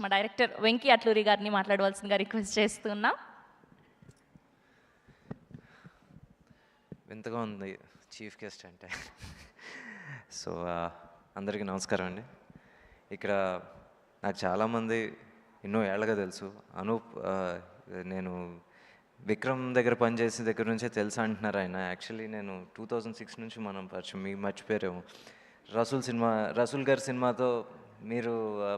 మా డైరెక్టర్ వెంకీ అట్లూరి గారిని మాట్లాడవలసిందిగా రిక్వెస్ట్ చేస్తున్నాం. వింతగా ఉంది చీఫ్ గెస్ట్ అంటే. సో అందరికీ నమస్కారం అండి. ఇక్కడ నాకు చాలామంది ఎన్నో ఏళ్ళగా తెలుసు. అనూప్ నేను విక్రమ్ దగ్గర పనిచేసే దగ్గర నుంచే తెలుసు అంటున్నారు ఆయన. యాక్చువల్లీ నేను 2006 నుంచి మనం పరిచయం, మీకు మర్చిపోయారేమో. రసూల్ గారి సినిమాతో మీరు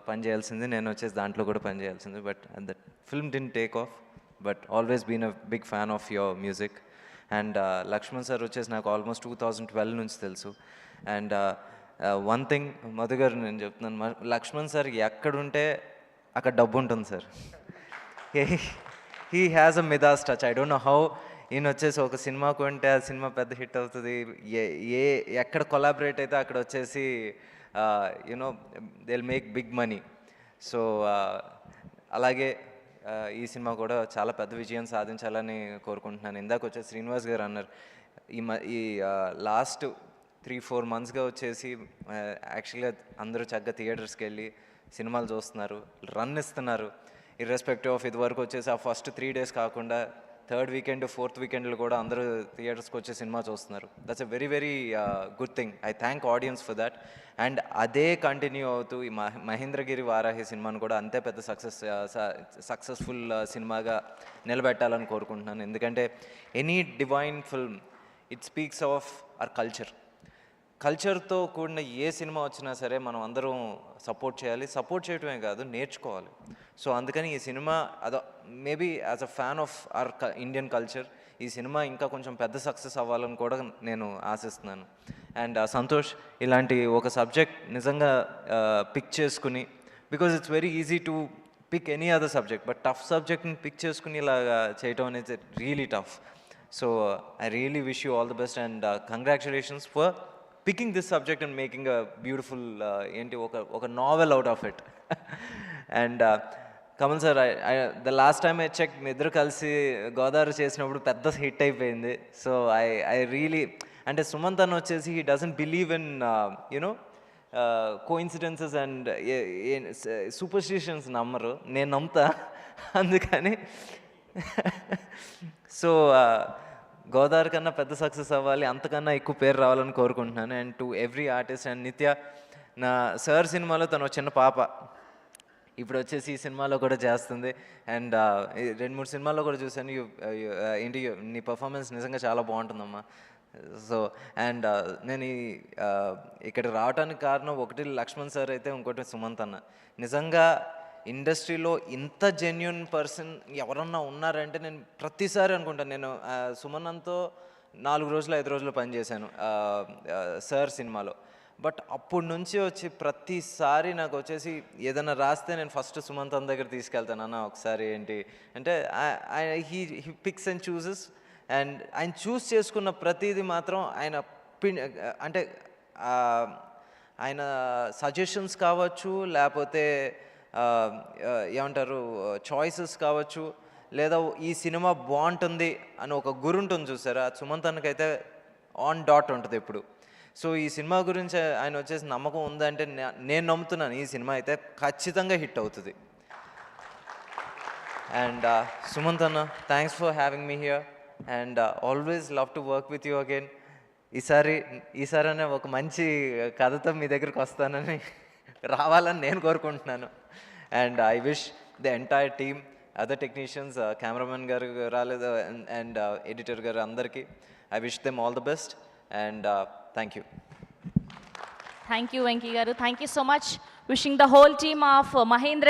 పనిచేయాల్సింది, నేను వచ్చేసి దాంట్లో కూడా పనిచేయాల్సింది. But that film didn't take off, but always been a big fan of your music. And Lakshman sir వచ్చేసి నాకు ఆల్మోస్ట్ 2012 నుంచి తెలుసు. అండ్ వన్ థింగ్ మధు గారు నేను చెప్తున్నాను, లక్ష్మణ్ సార్ ఎక్కడుంటే అక్కడ డబ్బు ఉంటుంది sir. He has a Midas touch. I don't know how. ఈయన వచ్చేసి ఒక సినిమా కొంటే ఆ సినిమా పెద్ద హిట్ అవుతుంది. ఎక్కడ కొలాబరేట్ అయితే అక్కడ వచ్చేసి you know they will make big money. So అలాగే ఈ సినిమా కూడా చాలా పెద్ద విజయం సాధించాలని కోరుకుంటున్నాను. ఇందాక వచ్చేసి శ్రీనివాస్ గారు అన్నారు, ఈ లాస్ట్ 3-4 monthsగా వచ్చేసి యాక్చువల్గా అందరూ చక్కగా థియేటర్స్కి వెళ్ళి సినిమాలు చూస్తున్నారు, రన్ ఇస్తున్నారు. ఇర్రెస్పెక్టివ్ ఆఫ్ ఇది వరకు వచ్చేసి ఆ ఫస్ట్ 3 days కాకుండా థర్డ్ వీకెండ్, ఫోర్త్ వీకెండ్లు కూడా అందరూ థియేటర్స్కి వచ్చే సినిమా చూస్తున్నారు. That's a very very good thing. I thank audience for that. And అదే కంటిన్యూ అవుతూ ఈ మహేంద్రగిరి వారాహి సినిమాను కూడా అంతే పెద్ద సక్సెస్ఫుల్ సినిమాగా నిలబెట్టాలని కోరుకుంటున్నాను. ఎందుకంటే any divine film, it speaks of our కల్చర్తో కూడిన ఏ సినిమా వచ్చినా సరే మనం అందరం సపోర్ట్ చేయాలి. సపోర్ట్ చేయటమే కాదు, నేర్చుకోవాలి. సో అందుకని ఈ cinema maybe as a fan of our Indian culture ఈ సినిమా ఇంకా కొంచెం పెద్ద సక్సెస్ అవ్వాలని కూడా నేను ఆశిస్తున్నాను. అండ్ సంతోష్ ఇలాంటి ఒక సబ్జెక్ట్ నిజంగా పిక్ చేసుకుని, because it's very easy to pick any other subject, but tough సబ్జెక్ట్ని పిక్ చేసుకుని ఇలాగా చేయటం అనేది really tough. So I really wish you all the best and congratulations for picking this subject and making a beautiful oka novel out of it. And Kamal sir, the last time I checked, me iddaru kalisi Godavari chesinappudu pedda hit ayipindi. So I really, and Sumant anna vachesi he doesn't believe in coincidences and superstitions nammaru. Nenu namta andukani. So Godavari కన్నా పెద్ద success అవ్వాలి, అంతకన్నా ఎక్కువ పేరు రావాలని కోరుకుంటున్నాను. And to every artist. And నిత్య, నా సార్ సినిమాలో తను చిన్న పాప, ఇప్పుడు వచ్చేసి ఈ సినిమాలో కూడా చేస్తుంది. అండ్ 2-3 సినిమాల్లో కూడా చూశాను. ఏంటి నీ పర్ఫార్మెన్స్ నిజంగా చాలా బాగుంటుందమ్మా. సో అండ్ నేను ఇక్కడ రావడానికి కారణం ఒకటి లక్ష్మణ్ సార్ అయితే, ఇంకోటి సుమంత్ అన్న. నిజంగా ఇండస్ట్రీలో ఇంత జెన్యున్ పర్సన్ ఎవరన్నా ఉన్నారంటే నేను ప్రతిసారి అనుకుంటాను. నేను సుమన్తో 4 రోజులు 5 రోజులు పనిచేశాను సార్ సినిమాలో. బట్ అప్పటి నుంచి వచ్చి ప్రతిసారి నాకు వచ్చేసి ఏదైనా రాస్తే నేను ఫస్ట్ సుమంత్ అన్న దగ్గర తీసుకెళ్తాను. అన్న ఒకసారి ఏంటి అంటే he pics and chooses. And ఆయన చూస్ చేసుకున్న ప్రతిదీ మాత్రం ఆయన అంటే ఆయన సజెషన్స్ కావచ్చు, లేకపోతే ఏమంటారు చాయిసెస్ కావచ్చు, లేదా ఈ సినిమా బాగుంటుంది అని ఒక గురి ఉంటుంది చూసారా, సుమంత్ అన్నకైతే ఆన్ డాట్ ఉంటుంది ఎప్పుడు. సో ఈ సినిమా గురించి ఆయన వచ్చేసి నమ్మకం ఉందంటే నేను నమ్ముతున్నాను ఈ సినిమా అయితే ఖచ్చితంగా హిట్ అవుతుంది. అండ్ సుమంత్ అన్న, thanks for having me here and always love to work with you again. ఈసారి అనే ఒక మంచి కథతో మీ దగ్గరికి వస్తానని రావాలని నేను కోరుకుంటున్నాను. And I wish the entire team, other technicians, cameraman గారు రాలేదు, అండ్ ఎడిటర్ గారు, అందరికీ I wish them all the best. And thank you. Thank you Venky గారు. Thank you so much. Wishing the whole team of Mahindra